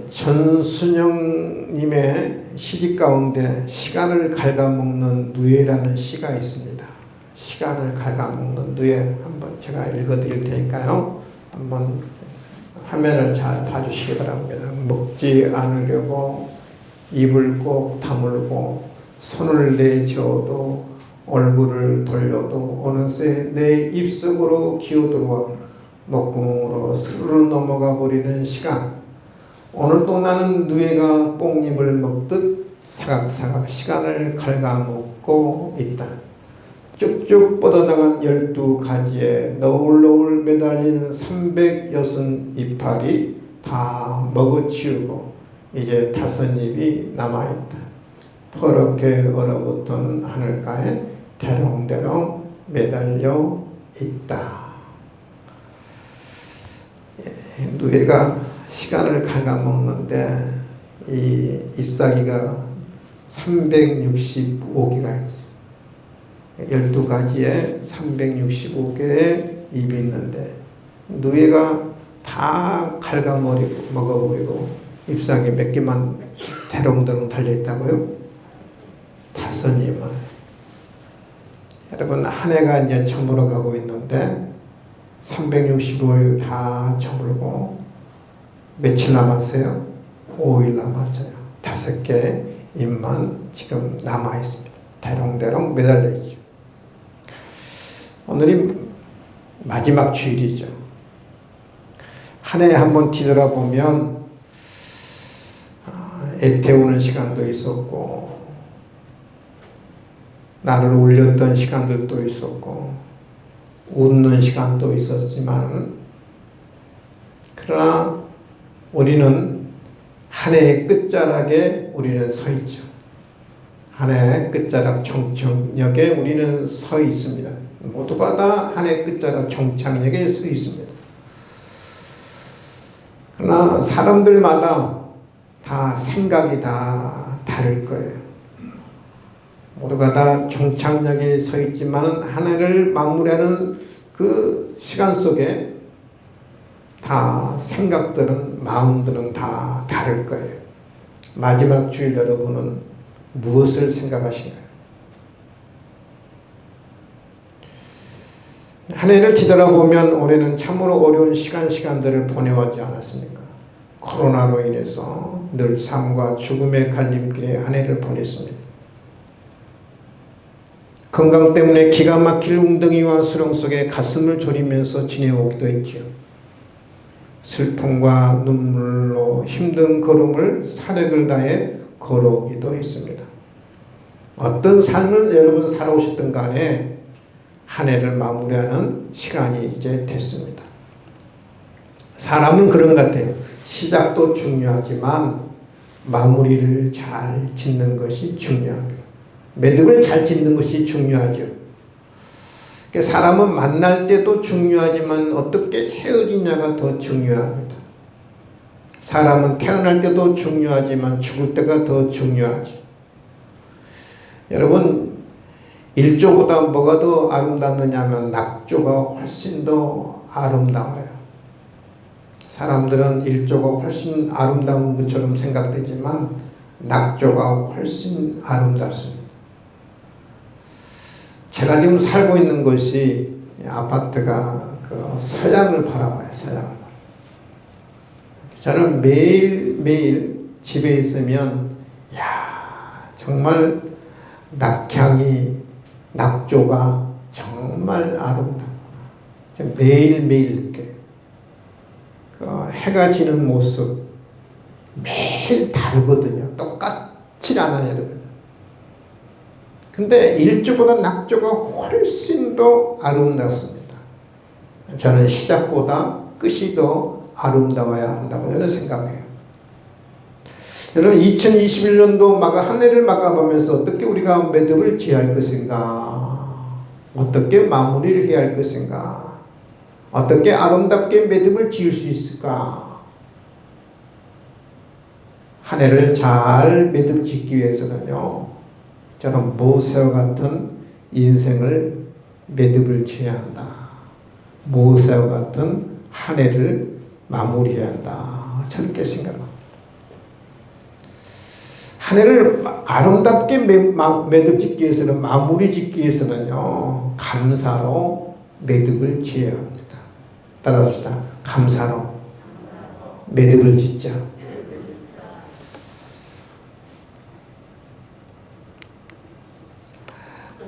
전순영님의 시집 가운데 시간을 갉아먹는 누에라는 시가 있습니다. 시간을 갉아먹는 누에, 한번 제가 읽어드릴 테니까요. 한번 화면을 잘 봐주시기 바랍니다. 먹지 않으려고 입을 꼭 다물고 손을 내저어도 얼굴을 돌려도 어느새 내 입속으로 기어들어와 목구멍으로 스르르 넘어가 버리는 시간. 오늘도 나는 누에가 뽕잎을 먹듯 사각사각 시간을 갉아먹고 있다. 쭉쭉 뻗어나간 12가지에 너울너울 매달린 360이파리 다 먹어치우고 이제 5잎이 남아있다. 퍼렇게 얼어붙은 하늘가에 대롱대롱 매달려 있다. 누에가 시간을 갉아먹는데 이 잎사귀가 365개가 있어요. 12가지에 365개의 잎이 있는데 누에가 다 갉아먹어버리고 먹어버리고 잎사귀 몇 개만 대롱대롱 달려있다고요? 5입만. 여러분, 한 해가 이제 저물어 가고 있는데 365일 다 저물고 며칠 남았어요? 5일 남았어요. 5개 잎만 지금 남아있습니다. 대롱대롱 매달려 있죠. 오늘이 마지막 주일이죠. 한 해에 한번 뒤돌아보면 애태우는 시간도 있었고 나를 올렸던 시간들도 있었고 웃는 시간도 있었지만, 그러나 우리는 한 해의 끝자락에 우리는 서 있죠. 한 해의 끝자락 종착역에 우리는 서 있습니다. 모두가 다 한 해의 끝자락 종착역에 서 있습니다. 그러나 사람들마다 다 생각이 다 다를 거예요. 모두가 다 종착역에 서 있지만 한 해를 마무리하는 그 시간 속에 다 생각들은, 마음들은 다 다를 거예요. 마지막 주일 여러분은 무엇을 생각하신가요? 한 해를 뒤돌아보면 올해는 참으로 어려운 시간들을 보내왔지 않았습니까? 코로나로 인해서 늘 삶과 죽음의 갈림길에 한 해를 보냈습니다. 건강 때문에 기가 막힐 웅덩이와 수렁 속에 가슴을 졸이면서 지내오기도 했지요. 슬픔과 눈물로 힘든 걸음을 사력을 다해 걸어오기도 했습니다. 어떤 삶을 여러분 살아오셨든 간에 한 해를 마무리하는 시간이 이제 됐습니다. 사람은 그런 것 같아요. 시작도 중요하지만 마무리를 잘 짓는 것이 중요합니다. 매듭을 잘 짓는 것이 중요하죠. 사람은 만날 때도 중요하지만 어떻게 헤어지냐가 더 중요합니다. 사람은 태어날 때도 중요하지만 죽을 때가 더 중요하죠. 여러분, 일조보다 뭐가 더 아름답느냐 하면 낙조가 훨씬 더 아름다워요. 사람들은 일조가 훨씬 아름다운 것처럼 생각되지만 낙조가 훨씬 아름답습니다. 제가 지금 살고 있는 곳이 아파트가 그 서양을 바라봐요. 서양을 바라봐요. 저는 매일 집에 있으면 정말 낙향이, 낙조가 정말 아름답구나. 매일매일 느껴요. 그 해가 지는 모습 매일 다르거든요. 똑같지 않아요, 여러분. 근데 일조보다 낙조가 훨씬 더 아름답습니다. 저는 시작보다 끝이 더 아름다워야 한다고 저는 생각해요. 여러분, 2021년도 한 해를 막아보면서 어떻게 우리가 매듭을 지어야 할 것인가, 어떻게 마무리를 해야 할 것인가, 어떻게 아름답게 매듭을 지을 수 있을까. 한 해를 잘 매듭 짓기 위해서는요, 저는 모세와 같은 인생을 매듭을 지어야 한다. 모세와 같은 한 해를 마무리해야 한다. 저렇게 생각합니다. 한 해를 아름답게 매듭 짓기 위해서는, 마무리 짓기 위해서는요, 감사로 매듭을 지어야 합니다. 따라합시다. 감사로 매듭을 짓자.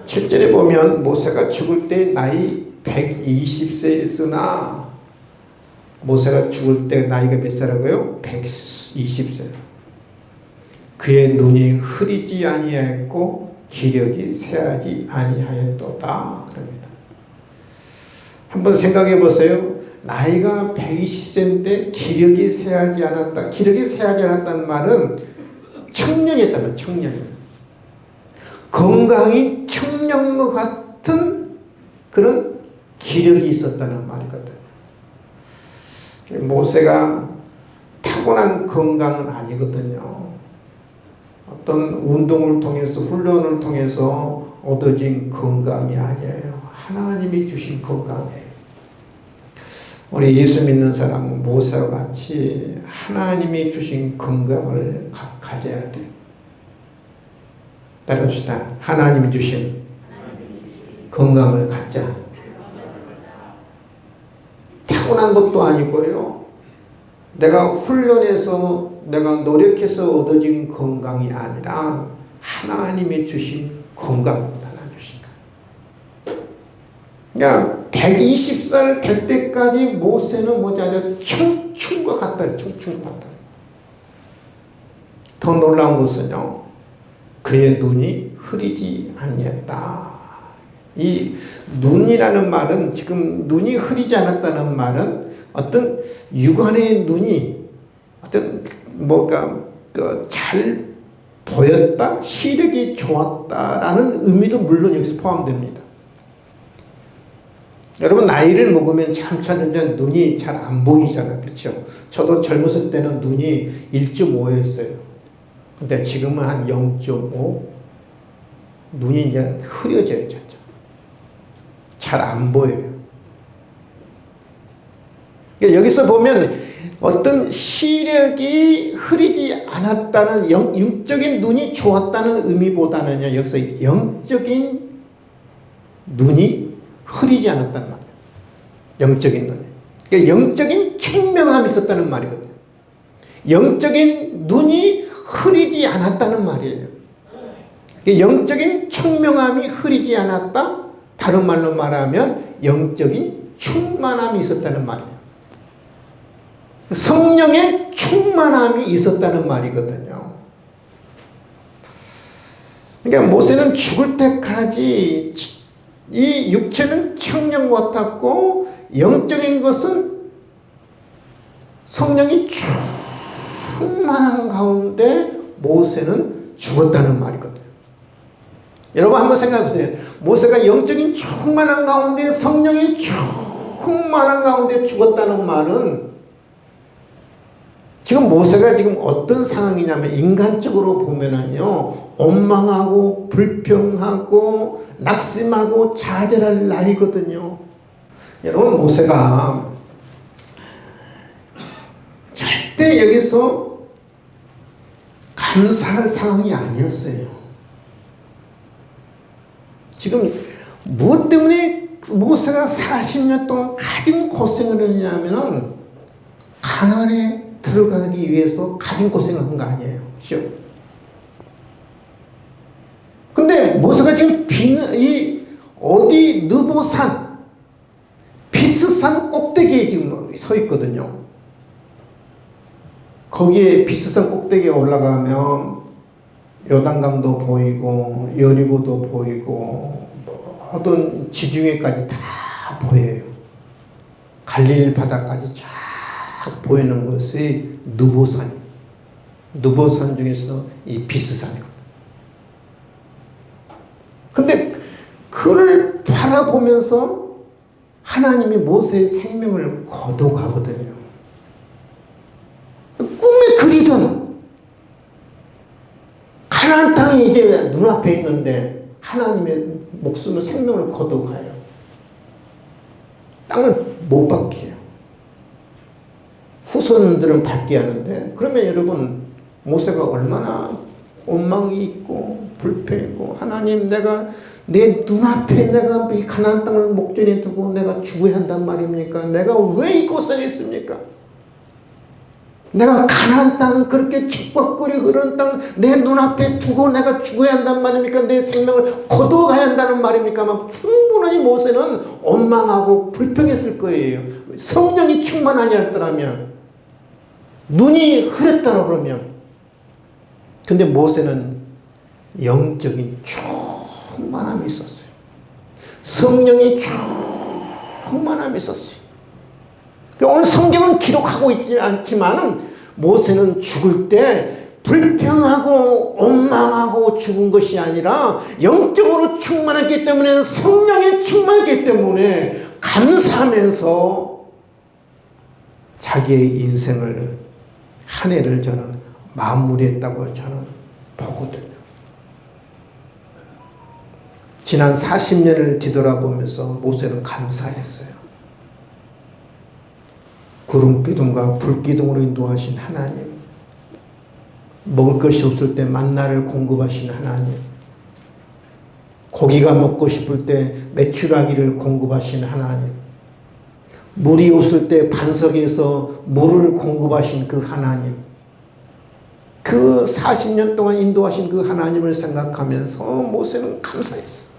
실제로 보면 모세가 죽을 때 나이 120세였으나 모세가 죽을 때 나이가 몇 살이라고요? 120세. 그의 눈이 흐리지 아니하였고 기력이 쇠하지 아니하였도다. 그럽니다. 한번 생각해 보세요. 나이가 120세인데 기력이 쇠하지 않았다. 기력이 쇠하지 않았다는 말은 청년이었다는 말이에요. 청년. 건강이 청년과 같은 그런 기력이 있었다는 말이거든요. 모세가 타고난 건강은 아니거든요. 어떤 운동을 통해서, 훈련을 통해서 얻어진 건강이 아니에요. 하나님이 주신 건강이에요. 우리 예수 믿는 사람은 모세와 같이 하나님이 주신 건강을 가져야 돼요. 따라합시다. 하나님이 주신 건강을 갖자. 타고난 것도 아니고요. 내가 훈련해서, 내가 노력해서 얻어진 건강이 아니라 하나님이 주신 건강입니다. 하나님 주신 건강. 그러니까 120살 될 때까지 모세는 뭐냐, 청춘과 같다. 청춘과 같다. 더 놀라운 것은요, 그의 눈이 흐리지 아니했다. 이 눈이라는 말은, 지금 눈이 흐리지 않았다는 말은 어떤 육안의 눈이 어떤 뭐가 잘 보였다, 시력이 좋았다라는 의미도 물론 여기서 포함됩니다. 여러분 나이를 먹으면 점점 눈이 잘 안 보이잖아요. 그렇죠? 저도 젊었을 때는 눈이 1.5였어요. 근데 지금은 한 0.5. 눈이 이제 흐려져요. 잘 안 보여요. 여기서 보면 어떤 시력이 흐리지 않았다는, 영적인 눈이 좋았다는 의미보다는요, 여기서 영적인 눈이 흐리지 않았다는 말이에요. 영적인 눈이. 그러니까 영적인 청명함이 있었다는 말이거든요. 영적인 눈이 흐리지 않았다는 말이에요. 영적인 청명함이 흐리지 않았다? 다른 말로 말하면 영적인 충만함이 있었다는 말이에요. 성령의 충만함이 있었다는 말이거든요. 그러니까 모세는 죽을 때까지 이 육체는 청년 같았고 영적인 것은 성령이 충만한 가운데 모세는 죽었다는 말이거든요. 여러분 한번 생각해 보세요. 모세가 영적인 충만한 가운데, 성령이 충만한 가운데 죽었다는 말은 지금 모세가 지금 어떤 상황이냐면, 인간적으로 보면은요, 원망하고 불평하고 낙심하고 좌절할 나이거든요. 여러분 모세가 절대 여기서 감사할 상황이 아니었어요. 지금 무엇 때문에 모세가 40년 동안 가진 고생을 했냐면은 가나안에 들어가기 위해서 가진 고생을 한 거 아니에요. 그렇죠? 근데 모세가 지금 어디 느보산, 비스산 꼭대기에 지금 서 있거든요. 거기에 비스산 꼭대기에 올라가면 요단강도 보이고 여리고도 보이고 모든 지중해까지 다 보여요. 갈릴리 바다까지 쫙 보이는 것이 느보산이에요. 느보산 중에서 이 비스산이거든요. 근데 그를 바라보면서 하나님이 모세의 생명을 거둬가거든요. 꿈에 그리던 가나안 땅이 이제 눈앞에 있는데 하나님의 목숨을, 생명을 거둬가요. 땅을 못 받게 해요. 후손들은 밟게 하는데, 그러면 여러분 모세가 얼마나 원망이 있고 불평이 있고, 하나님 내가 내 눈앞에 내가 이 가나안 땅을 목전에 두고 내가 죽어야 한단 말입니까? 내가 왜 이곳에 있습니까? 내가 가나안 땅, 그렇게 축복거리고 그런 땅 내 눈앞에 두고 내가 죽어야 한단 말입니까? 내 생명을 거둬가야 한다는 말입니까? 막 충분히 모세는 원망하고 불평했을 거예요. 성령이 충만하지 않더라면, 눈이 흐렸다 그러면. 근데 모세는 영적인 충만함이 있었어요. 성령이 충만함이 있었어요. 오늘 성경은 기록하고 있지 않지만 모세는 죽을 때 불평하고 원망하고 죽은 것이 아니라 영적으로 충만했기 때문에, 성령에 충만했기 때문에 감사하면서 자기의 인생을 한 해를 저는 마무리했다고 저는 보거든요. 지난 40년을 뒤돌아보면서 모세는 감사했어요. 구름기둥과 불기둥으로 인도하신 하나님, 먹을 것이 없을 때 만나를 공급하신 하나님, 고기가 먹고 싶을 때 메추라기를 공급하신 하나님, 물이 없을 때 반석에서 물을 공급하신 그 하나님, 그 40년 동안 인도하신 그 하나님을 생각하면서 모세는 감사했어요.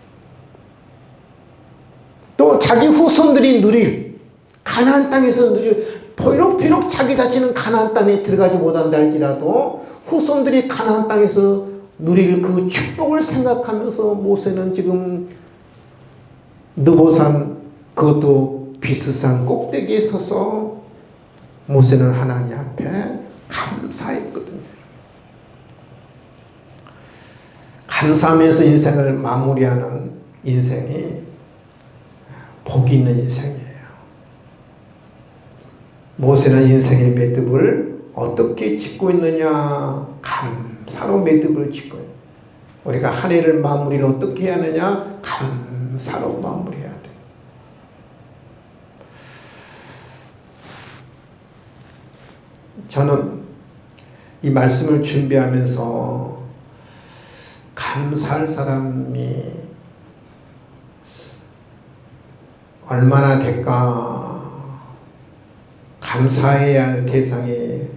또 자기 후손들이 누릴 가나안 땅에서 누릴, 비록 자기 자신은 가나안 땅에 들어가지 못한다 할지라도 후손들이 가나안 땅에서 누릴 그 축복을 생각하면서 모세는 지금 느보산, 그것도 비스산 꼭대기에 서서 모세는 하나님 앞에 감사했거든요. 감사하면서 인생을 마무리하는 인생이 복이 있는 인생이에요. 모세는 인생의 매듭을 어떻게 짓고 있느냐? 감사로 매듭을 짓고 있어요. 우리가 한 해를 마무리를 어떻게 해야 하느냐? 감사로 마무리해야 돼요. 저는 이 말씀을 준비하면서 감사할 사람이 얼마나 될까? 감사해야 할 대상이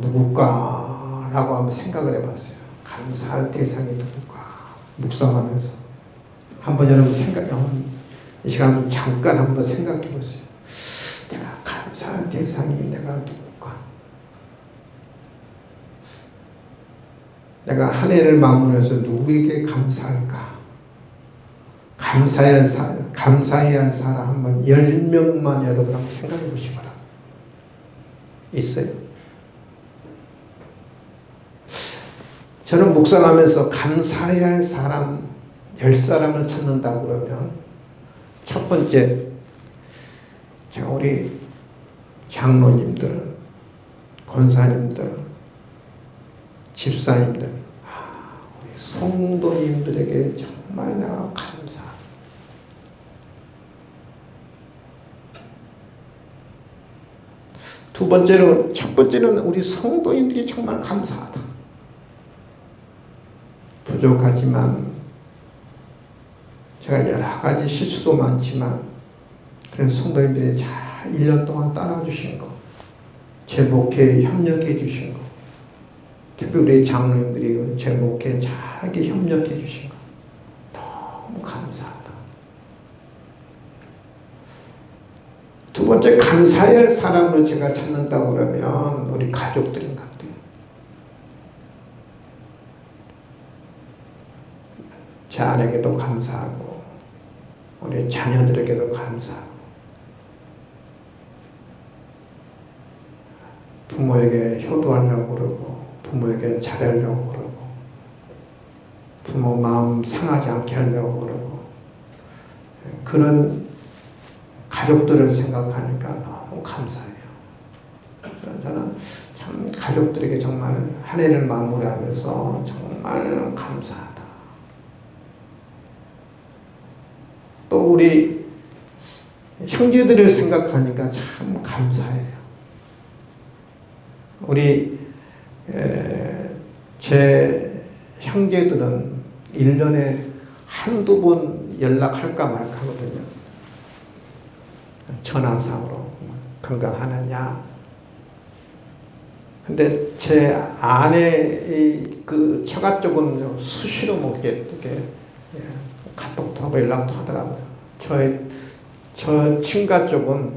누굴까라고 한번 생각을 해봤어요. 감사할 대상이 누굴까? 묵상하면서 한번 여러분 이 시간 잠깐 한번 생각해 보세요. 내가 감사할 대상이 내가 누굴까? 내가 한 해를 마무리해서 누구에게 감사할까? 감사해야 할 사람 한번 10명만 여러분 한번 생각해 보시기 바랍니다. 있어요? 저는 묵상하면서 감사해야 할 사람 10사람을 찾는다 그러면, 첫 번째, 제가 우리 장로님들, 권사님들, 집사님들, 우리 성도님들에게 정말 내가 감사. 두 번째로, 첫 번째는 우리 성도님들이 정말 감사하다. 부족하지만, 제가 여러 가지 실수도 많지만, 그래서 성도님들이 잘 1년 동안 따라주신 거, 제 목회에 협력해 주신 거, 특별히 우리 장로님들이 제 목회에 잘 협력해 주신 거, 너무 감사하다. 두 번째, 감사해야 할 사람을 제가 찾는다고 그러면 우리 가족들인 것 같아요. 제 아내에게도 감사하고 우리 자녀들에게도 감사하고 부모에게 효도하려고 그러고 부모에게 잘하려고 그러고 부모 마음 상하지 않게 하려고 그러고, 그런 가족들을 생각하니까 너무 감사해요. 저는 참 가족들에게 정말 한 해를 마무리하면서 정말 감사하다. 또 우리 형제들을 생각하니까 참 감사해요. 우리 제 형제들은 1년에 한두 번 연락할까 말까 하거든요. 전화상으로 건강하느냐. 근데 제 아내의 그 처가 쪽은 수시로 이렇게 카톡도 하고 연락도 하더라고요. 저 친가 쪽은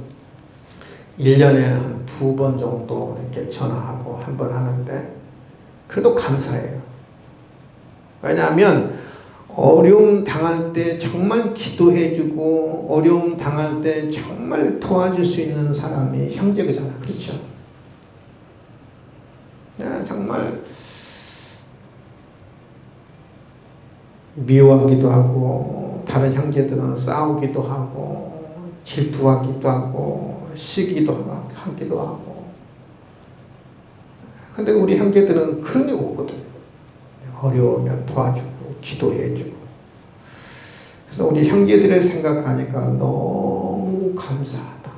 1년에 한 2번 정도 이렇게 전화하고 한 번 하는데 그래도 감사해요. 왜냐하면 어려움 당할 때 정말 기도해주고 어려움 당할 때 정말 도와줄 수 있는 사람이 형제잖아. 그렇죠? 정말 미워하기도 하고 다른 형제들은 싸우기도 하고 질투하기도 하고 시기도 하기도 하고 근데 우리 형제들은 그런 게 없거든요. 어려우면 도와주고 기도해주고 그래서 우리 형제들을 생각하니까 너무 감사하다.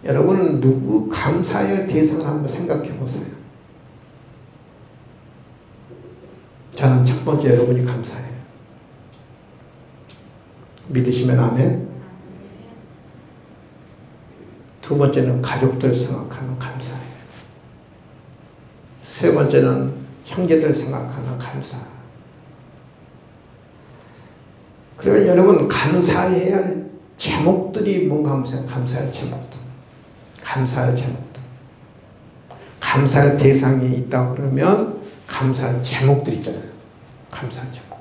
여러분은 누구 감사해야 할 대상을 한번 생각해 보세요. 저는 첫 번째 여러분이 감사해요. 믿으시면 아멘. 두 번째는 가족들 생각하는 감사해요. 세 번째는 형제들 생각하는 감사. 그러면 여러분 감사해야 할 제목들이 뭔가 감사할 제목들. 감사할 제목들. 감사할 대상이 있다고 그러면 감사할 제목들 있잖아요. 감사할 제목.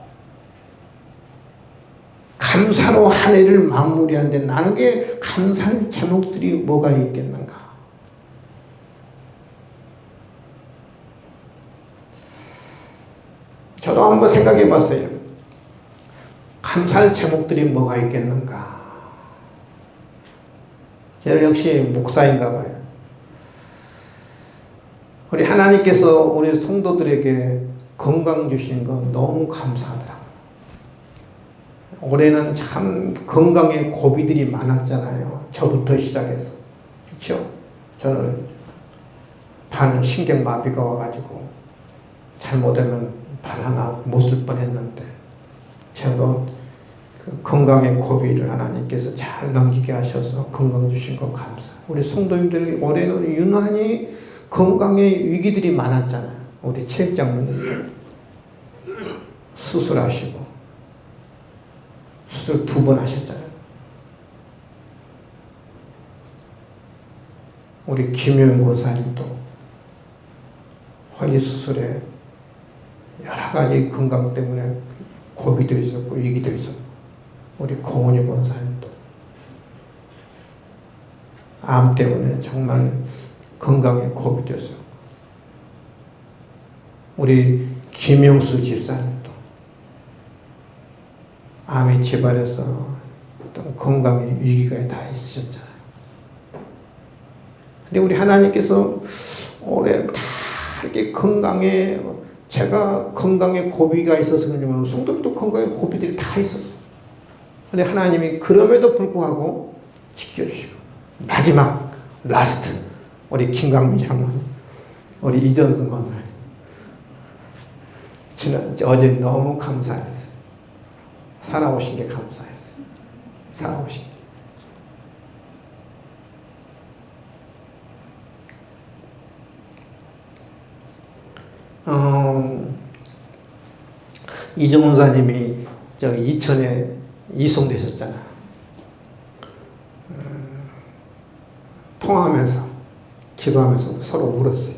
감사로 한 해를 마무리하는데 나에게 감사할 제목들이 뭐가 있겠는가? 저도 한번 생각해 봤어요. 감사할 제목들이 뭐가 있겠는가? 저는 역시 목사인가 봐요. 우리 하나님께서 우리 성도들에게 건강 주신 거 너무 감사하더라고요. 올해는 참 건강에 고비들이 많았잖아요. 저부터 시작해서. 그렇죠? 저는 발 신경마비가 와가지고 잘못하면 발 하나 못 쓸 뻔했는데 저도 그 건강의 고비를 하나님께서 잘 넘기게 하셔서 건강 주신 거 감사. 우리 성도님들이 올해는 유난히 건강의 위기들이 많았잖아요. 우리 체육장로님들 수술하시고 수술 2번 하셨잖아요. 우리 김효영 권사님도 허리 수술에 여러 가지 건강 때문에 고비도 있었고 위기도 있었고 우리 공원이 권사님도 암 때문에 정말 건강에 고비도 있었고 우리 김영수 집사님도 암이 재발해서 어떤 건강의 위기가 다 있으셨잖아요. 근데 우리 하나님께서 올해 다 이렇게 건강에 제가 건강에 고비가 있어서 그런지 모르고 성도들도 건강에 고비들이 다 있었어. 근데 하나님이 그럼에도 불구하고 지켜주시고 마지막 라스트 우리 김강민 장로님 우리 이전승 권사님 저는 어제 너무 감사했어요. 살아오신 게 감사했어요. 살아오신 게. 이정훈사님이 저 이천에 이송되셨잖아요. 통화하면서 기도하면서 서로 울었어요.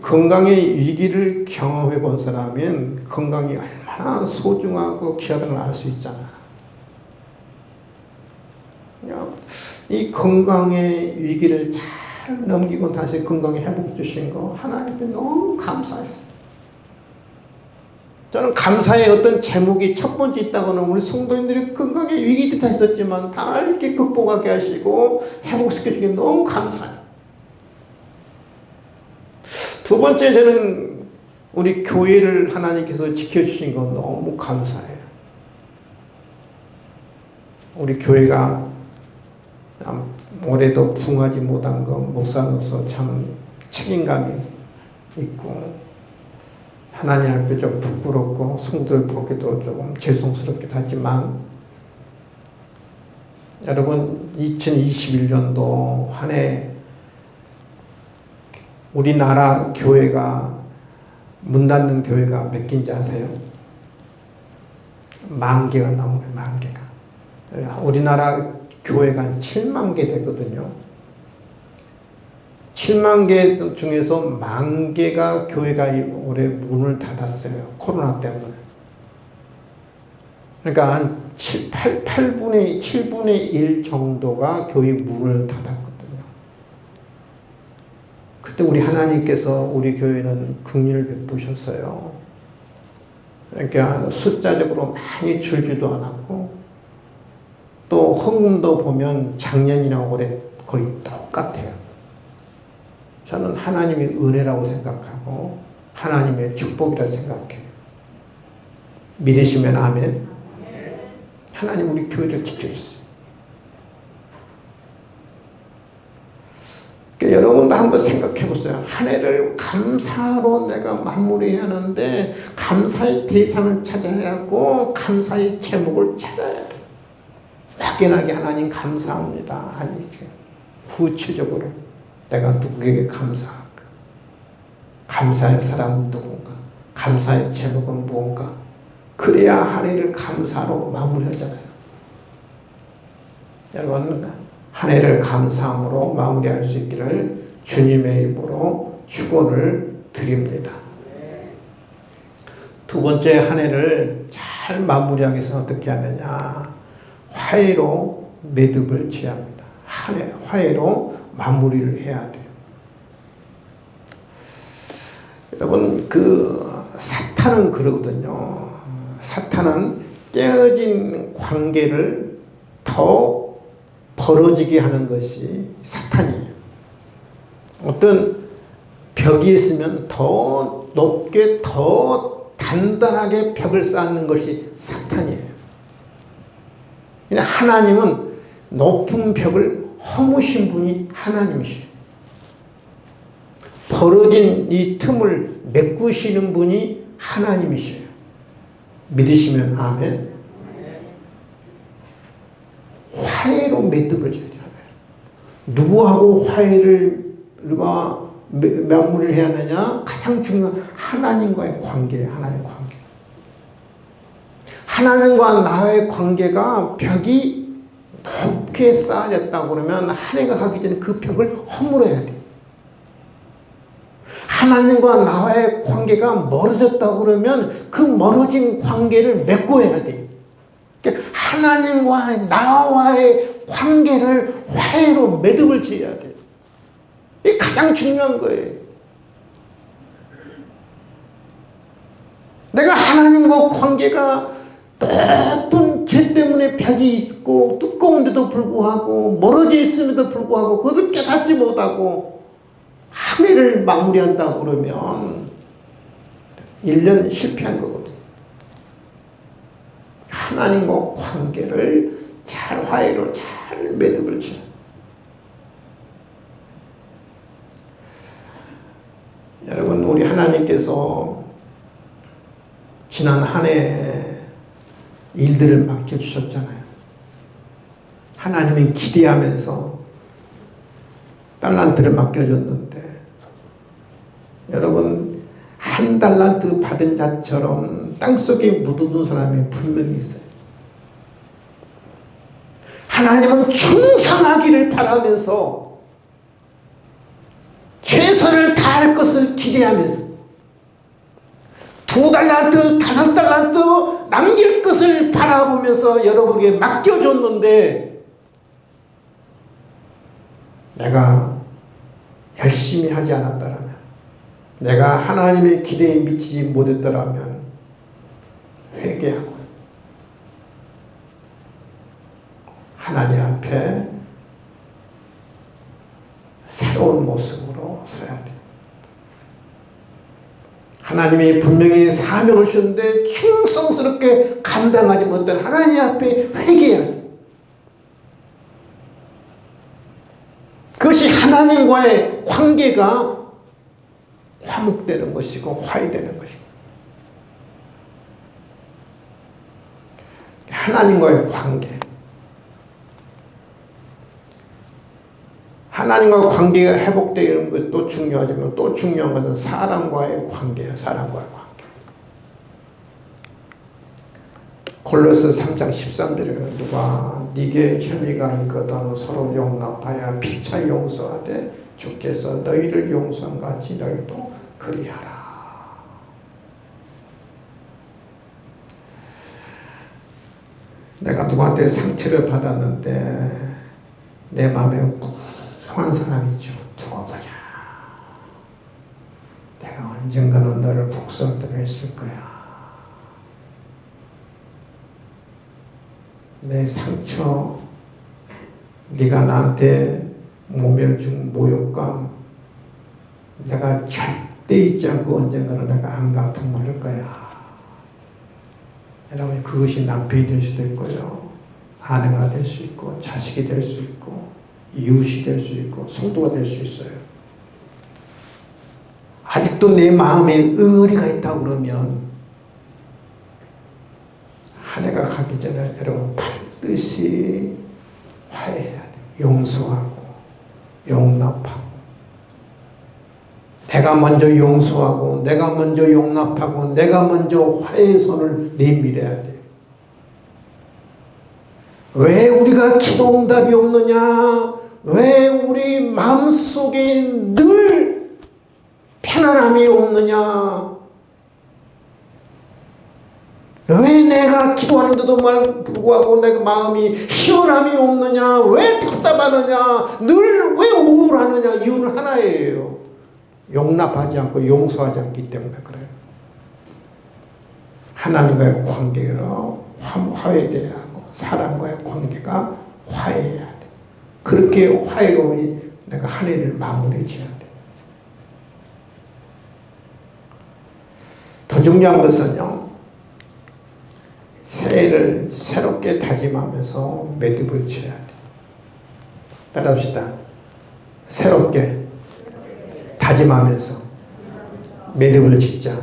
건강의 위기를 경험해 본 사람은 건강이 얼마나 소중하고 귀하다는 걸 알 수 있잖아. 이 건강의 위기를 잘 넘기고 다시 건강에 회복 주신 거 하나님께 너무 감사했어요. 저는 감사의 어떤 제목이 첫 번째 있다고는 우리 성도님들이 건강의 위기도 다 있었지만 다 이렇게 극복하게 하시고 회복시켜 주기 너무 감사해요. 두 번째 저는 우리 교회를 하나님께서 지켜주신 거 너무 감사해요. 우리 교회가 올해도 부응하지 못한 거 목사로서 참 책임감이 있고 하나님 앞에 좀 부끄럽고 성도들 보기도 조금 죄송스럽기도 하지만 여러분 2021년도 한 해 우리나라 교회가 문 닫는 교회가 몇 개인지 아세요? 10,000개가 넘어요. 10,000개가. 우리나라 교회가 한 7만 개 되거든요. 7만 개 중에서 10,000개가 교회가 올해 문을 닫았어요. 코로나 때문에. 그러니까 한 7분의 1 정도가 교회 문을 닫았거든요. 그때 우리 하나님께서 우리 교회는 긍휼을 베푸셨어요. 그러니까 숫자적으로 많이 줄지도 않았고 또 헌금도 보면 작년이나 올해 거의 똑같아요. 저는 하나님의 은혜라고 생각하고 하나님의 축복이라고 생각해요. 믿으시면 아멘. 하나님 우리 교회를 지켜주세요. 그러니까 여러분도 한번 생각해 보세요. 한 해를 감사로 내가 마무리해야 하는데 감사의 대상을 찾아야 하고 감사의 제목을 찾아야 돼. 막연하게 하나님 감사합니다. 아니죠. 구체적으로 내가 누구에게 감사할까? 감사의 사람은 누군가? 감사의 제목은 무언가? 그래야 한 해를 감사로 마무리하잖아요. 여러분 한 해를 감사함으로 마무리할 수 있기를 주님의 이름으로 축원을 드립니다. 두 번째 한 해를 잘 마무리하기 위해서 어떻게 하느냐? 화해로 매듭을 지어야 합니다. 한 해 화해로 마무리를 해야 돼요. 여러분 사탄은 그러거든요. 사탄은 깨어진 관계를 더 벌어지게 하는 것이 사탄이에요. 어떤 벽이 있으면 더 높게 더 단단하게 벽을 쌓는 것이 사탄이에요. 하나님은 높은 벽을 허무신 분이 하나님이시에요. 벌어진 이 틈을 메꾸시는 분이 하나님이시에요. 믿으시면 아멘. 화해로 매듭을 지어야 돼요. 누구하고 화해를 우리가 마무리를 해야 하느냐? 가장 중요한 하나님과의 관계예요. 하나님의 관계. 하나님과 나의 관계가 벽이 높게 쌓아졌다고 그러면 한 해가 가기 전에 그 벽을 허물어야 돼요. 하나님과 나와의 관계가 멀어졌다고 그러면 그 멀어진 관계를 메꿔야 돼요. 그러니까 하나님과 나와의 관계를 화해로 매듭을 지어야 돼요. 이게 가장 중요한 거예요. 내가 하나님과 관계가 높은 죄 때문에 벽이 있고 두꺼운데도 불구하고 멀어져 있음에도 불구하고 그것을 깨닫지 못하고 한 해를 마무리한다고 그러면 1년 실패한 거거든요. 하나님과 관계를 잘 화해로 잘 매듭을 지어. 여러분 우리 하나님께서 지난 한 해 일들을 맡겨주셨잖아요. 하나님이 기대하면서 달란트를 맡겨줬는데 여러분 한 달란트 받은 자처럼 땅속에 묻어둔 사람이 분명히 있어요. 하나님은 충성하기를 바라면서 최선을 다할 것을 기대하면서 2달란트, 5달란트 남길 것을 바라보면서 여러분에게 맡겨줬는데 내가 열심히 하지 않았더라면 내가 하나님의 기대에 미치지 못했더라면 회개하고 하나님 앞에 새로운 모습으로 서야 돼. 하나님이 분명히 사명을 주셨는데 충성스럽게 감당하지 못한 하나님 앞에 회개해야 돼. 하나님과의 관계가 화목되는 것이고 화해되는 것이고, 하나님과의 관계, 하나님과 관계가 회복되는 것도 중요하지만 또 중요한 것은 사람과의 관계예요. 사람과의 관계. 골로새 3장 13절에 누가 네게 혐의가 있거든 서로 용납하여 피차 용서하되 주께서 너희를 용서한 같이 너희도 그리하라. 내가 누구한테 상처를 받았는데 내 마음에 한 사람이죠. 두고 보자. 내가 언젠가는 너를 복수하도록 거야. 내 상처, 네가 나한테 모멸중 모욕감, 내가 절대 잊지 않고 언젠가는 내가 안 갚은 말일 거야. 여러분, 그것이 남편이 될 수도 있고요, 아내가 될 수 있고, 자식이 될 수 있고, 이웃이 될 수 있고, 성도가 될 수 있어요. 아직도 내 마음에 응어리가 있다고 그러면 한 해가 가기 전에 여러분 반드시 화해해야 돼요. 용서하고 용납하고, 내가 먼저 용서하고 내가 먼저 용납하고 내가 먼저 화해의 손을 내밀어야 돼요. 왜 우리가 기도 응답이 없느냐? 왜 우리 마음속에 늘 편안함이 없느냐? 왜 내가 기도하는데도 불구하고 내가 마음이 시원함이 없느냐? 왜 답답하느냐? 늘 왜 우울하느냐? 이유는 하나예요. 용납하지 않고 용서하지 않기 때문에 그래요. 하나님과의 관계로 화해돼야 하고 사람과의 관계가 화해해야 돼. 그렇게 화해로운 내가 한 해를 마무리 지어야 돼. 더 중요한 것은요, 새해를 새롭게 다짐하면서 매듭을 지어야 돼. 따라합시다. 새롭게 다짐하면서 매듭을 짓자.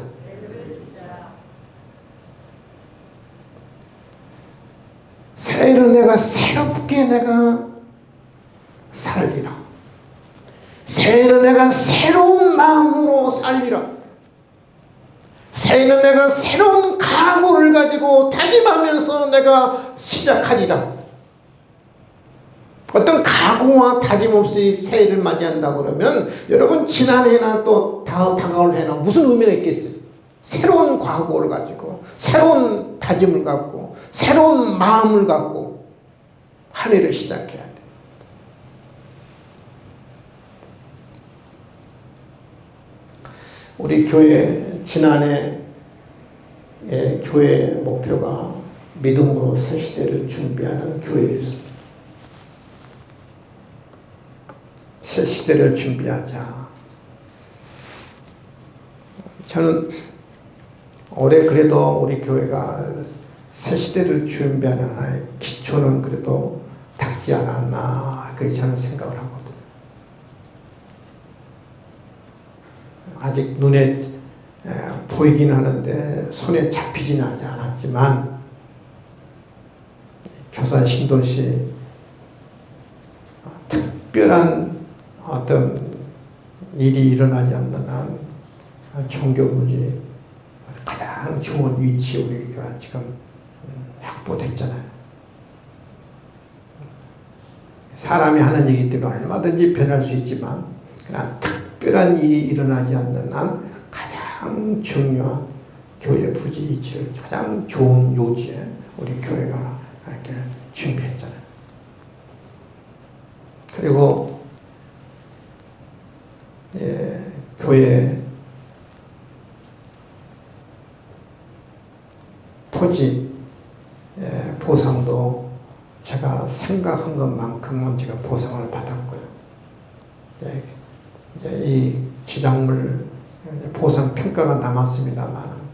새해를 내가 새롭게 내가 살리라. 새해는 내가 새로운 마음으로 살리라. 새해는 내가 새로운 각오를 가지고 다짐하면서 내가 시작하리라. 어떤 각오와 다짐 없이 새해를 맞이한다고 그러면 여러분 지난해나 또 다가올 해나 무슨 의미가 있겠어요? 새로운 각오를 가지고 새로운 다짐을 갖고 새로운 마음을 갖고 한 해를 시작해야 돼. 우리 교회 지난해 교회 목표가 믿음으로 새 시대를 준비하는 교회였습니다. 새 시대를 준비하자. 저는 올해 그래도 우리 교회가 새 시대를 준비하는 하나의 기초는 그래도 닿지 않았나, 그렇게 저는 생각을 하거든요. 아직 눈에 보이긴 하는데 손에 잡히지는 하지 않았지만, 교산 신도시 특별한 어떤 일이 일어나지 않는 한 종교부지 가장 좋은 위치에 우리가 지금 확보됐잖아요. 사람이 하는 얘기 때문에 얼마든지 변할 수 있지만 그러나 특별한 일이 일어나지 않는 한 가장 중요한 교회 부지 위치를 가장 좋은 요지에 우리 교회가 이렇게 준비했잖아요. 그리고 교회 토지 보상도 제가 생각한 것만큼은 제가 보상을 받았고요. 이제 이 지작물 보상 평가가 남았습니다만,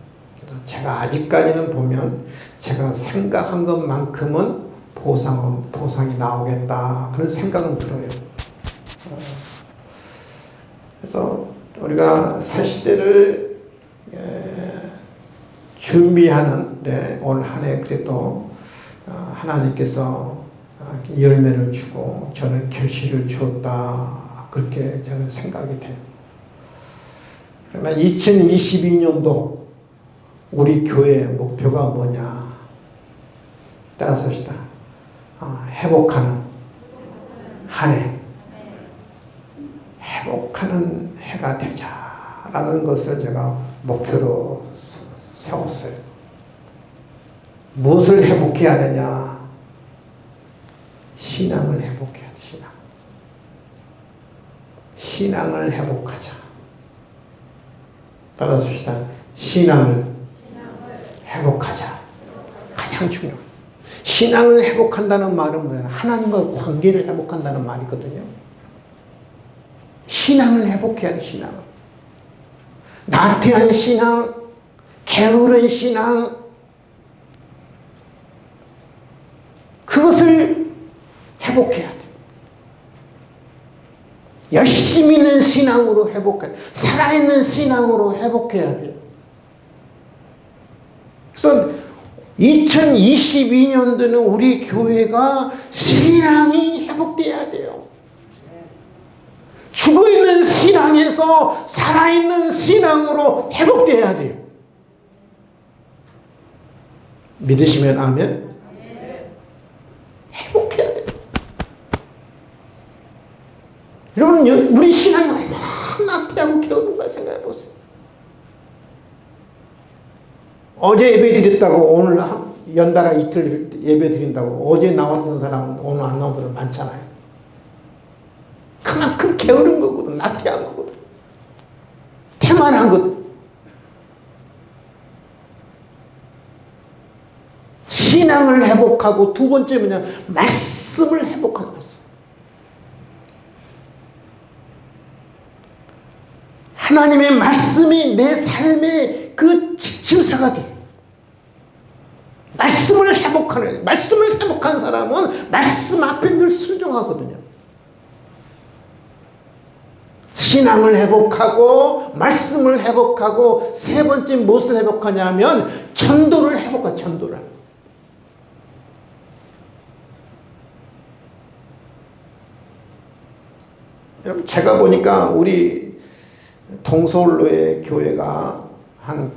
제가 아직까지는 보면 제가 생각한 것만큼은 보상이 나오겠다, 그런 생각은 들어요. 그래서 우리가 새 시대를 준비하는데 오늘 한 해 그래도 하나님께서 열매를 주고 저는 결실을 주었다. 그렇게 저는 생각이 돼요. 그러면 2022년도 우리 교회의 목표가 뭐냐? 따라서 합시다. 회복하는 한 해. 회복하는 해가 되자라는 것을 제가 목표로 세웠어요. 무엇을 회복해야 되냐? 신앙을 회복해야 돼, 신앙. 신앙을 회복하자. 따라서 합시다. 신앙을 회복하자. 가장 중요한. 신앙을 회복한다는 말은 뭐예요? 하나님과 관계를 회복한다는 말이거든요. 신앙을 회복해야 돼, 신앙을. 나태한 신앙, 게으른 신앙, 그것을 회복해야 돼. 열심히 있는 신앙으로 회복해야 돼. 살아있는 신앙으로 회복해야 돼요. 그래서 2022년도는 우리 교회가 신앙이 회복돼야 돼요. 죽어있는 신앙에서 살아있는 신앙으로 회복돼야 돼요. 믿으시면 아멘? 회복해야 돼요. 여러분, 우리 신앙이 얼마나 나태하고 게으른가 생각해 보세요. 어제 예배 드렸다고 오늘 연달아 이틀 예배 드린다고 어제 나왔던 사람은 오늘 안 나온 사람 많잖아요. 그만큼 게으른 거거든. 나태한 거거든. 태만한 거거든. 신앙을 회복하고 두 번째 뭐냐? 말씀을 회복하는 거죠. 하나님의 말씀이 내 삶의 그 지침서가 돼. 말씀을 회복하는, 말씀을 회복한 사람은 말씀 앞에 늘 순종하거든요. 신앙을 회복하고, 말씀을 회복하고, 세 번째 무엇을 회복하냐면, 전도를 회복하, 전도를. 여러분, 제가 보니까 우리 동서울로의 교회가 한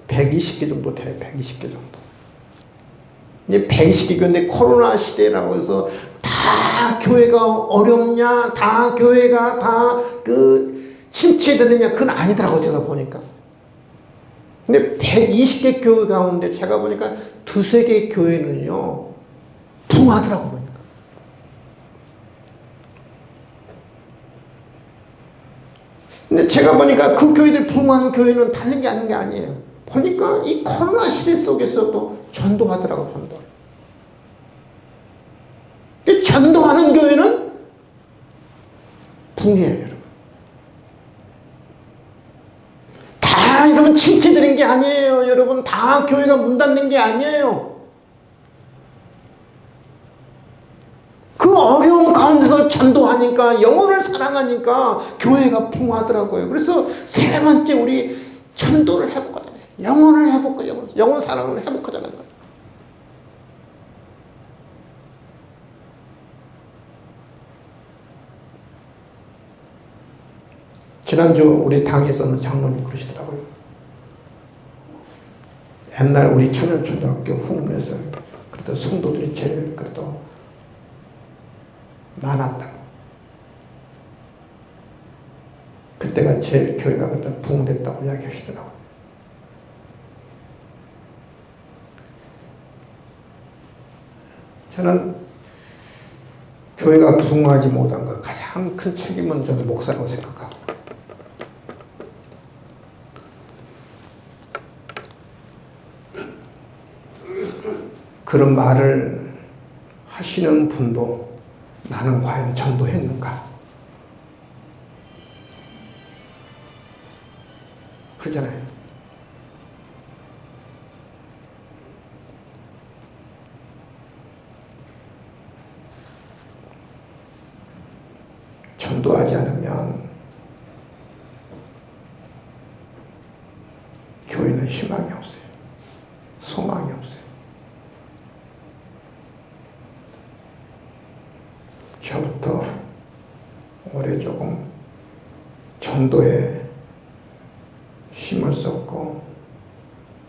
120개 정도 돼요. 120개 정도. 이제 120개 교회인데 코로나 시대라고 해서 다 교회가 어렵냐, 다 교회가 다 침체되느냐, 그건 아니더라고, 제가 보니까. 근데 120개 교회 가운데 제가 보니까 두세 개 교회는요, 붕하더라고, 보니까. 근데 제가 보니까 그 교회들 붕한 교회는 다른 게 아닌 게 아니에요. 보니까 이 코로나 시대 속에서도 전도하더라고, 전도. 전도하는 교회는 붕해요, 여러분. 다 여러분 침체되는 게 아니에요, 여러분. 다 교회가 문 닫는 게 아니에요. 그 어려운 가운데서 전도하니까, 영혼을 사랑하니까 교회가 풍화하더라고요. 그래서 세 번째 우리 전도를 회복하잖아요. 영혼을 회복하고, 영혼 사랑을 회복하자는 거예요. 지난주 우리 당에서는 장로님 그러시더라고요. 옛날 우리 천연초등학교 후문에서 그래도 성도들이 제일 그래도 많았다고. 그때가 제일 교회가 그때 부흥됐다고 이야기하시더라고요. 저는 교회가 부흥하지 못한 것 가장 큰 책임은 저는 목사라고 생각하고, 그런 말을 하시는 분도 나는 과연 전도했는가? 그러잖아요. 전도하지 않으면 저부터 올해 조금 전도에 힘을 썼고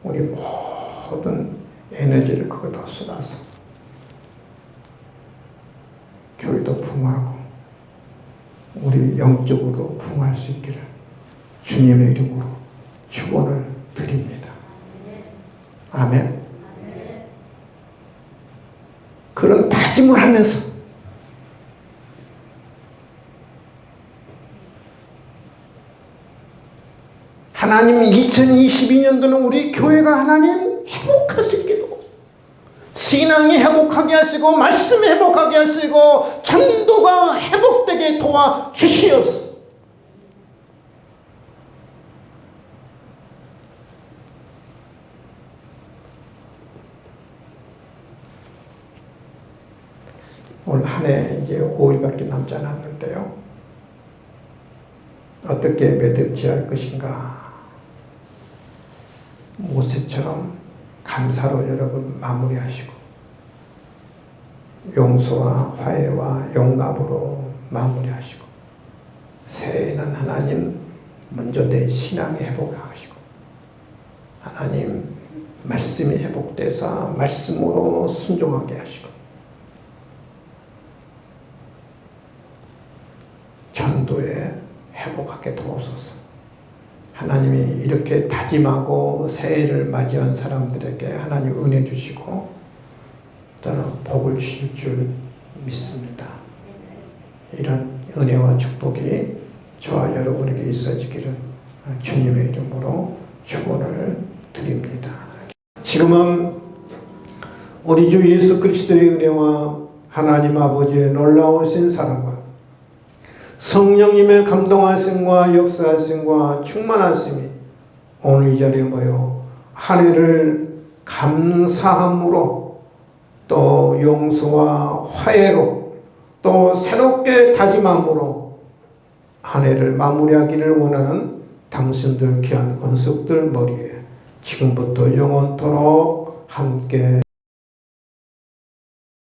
우리 모든 에너지를 거기다 쏟아서 교회도 부흥하고 우리 영적으로 부흥할 수 있기를 주님의 이름으로 축원을 드립니다. 아멘. 그런 다짐을 하면서 하나님 2022년도는 우리 교회가 하나님 회복할 수 있기도 신앙이 회복하게 하시고 말씀이 회복하게 하시고 전도가 회복되게 도와주시옵소서. 올 한 해 이제 5일밖에 남지 않았는데요. 어떻게 매듭지을 것인가. 모세처럼 감사로 여러분 마무리하시고 용서와 화해와 용납으로 마무리하시고 새해에는 하나님 먼저 내 신앙이 회복하시고 하나님 말씀이 회복돼서 말씀으로 순종하게 하시고 전도에 회복하게 도옵소서. 하나님이 이렇게 다짐하고 새해를 맞이한 사람들에게 하나님 은혜 주시고 저는 복을 주실 줄 믿습니다. 이런 은혜와 축복이 저와 여러분에게 있어지기를 주님의 이름으로 축원을 드립니다. 지금은 우리 주 예수 그리스도의 은혜와 하나님 아버지의 놀라우신 사랑과 성령님의 감동하심과 역사하심과 충만하심이 오늘 이 자리에 모여 한 해를 감사함으로 또 용서와 화해로 또 새롭게 다짐함으로 한 해를 마무리하기를 원하는 당신들 귀한 권속들 머리에 지금부터 영원토록 함께